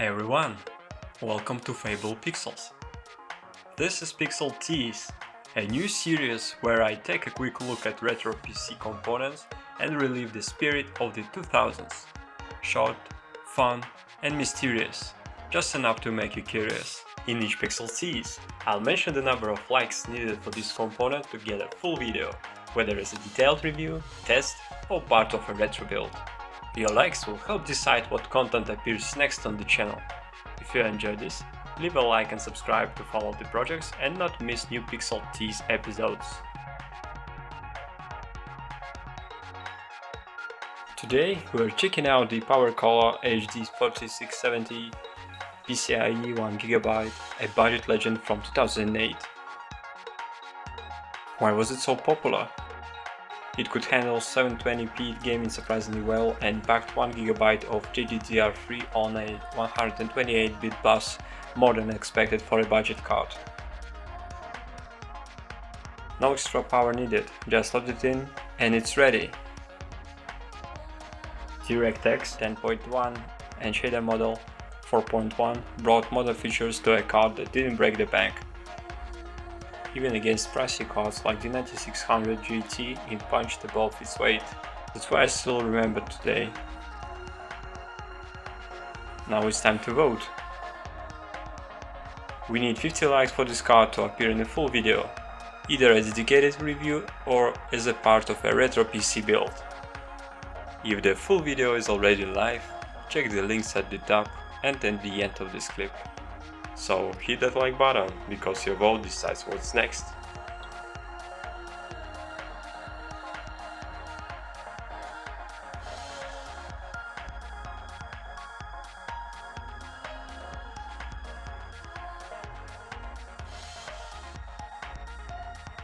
Hey everyone, welcome to Fable Pixels. This is Pixel Tease, a new series where I take a quick look at retro PC components and relive the spirit of the 2000s. Short, fun and mysterious, just enough to make you curious. In each Pixel Tease, I'll mention the number of likes needed for this component to get a full video, whether as a detailed review, test or part of a retro build. Your likes will help decide what content appears next on the channel. If you enjoyed this, leave a like and subscribe to follow the projects and not miss new Pixel Tease episodes. Today we're checking out the PowerColor ATI 4670 PCIe 1GB, a budget legend from 2008. Why was it so popular? It could handle 720p gaming surprisingly well and packed 1GB of GDDR3 on a 128-bit bus, more than expected for a budget card. No extra power needed, just load it in and it's ready. DirectX 10.1 and shader model 4.1 brought modern features to a card that didn't break the bank. Even against pricey cards like the 9600 GT, it punched above its weight. That's why I still remember today. Now it's time to vote. We need 50 likes for this card to appear in a full video, either as a dedicated review or as a part of a retro PC build. If the full video is already live, check the links at the top and at the end of this clip. So hit that like button, because your vote decides what's next.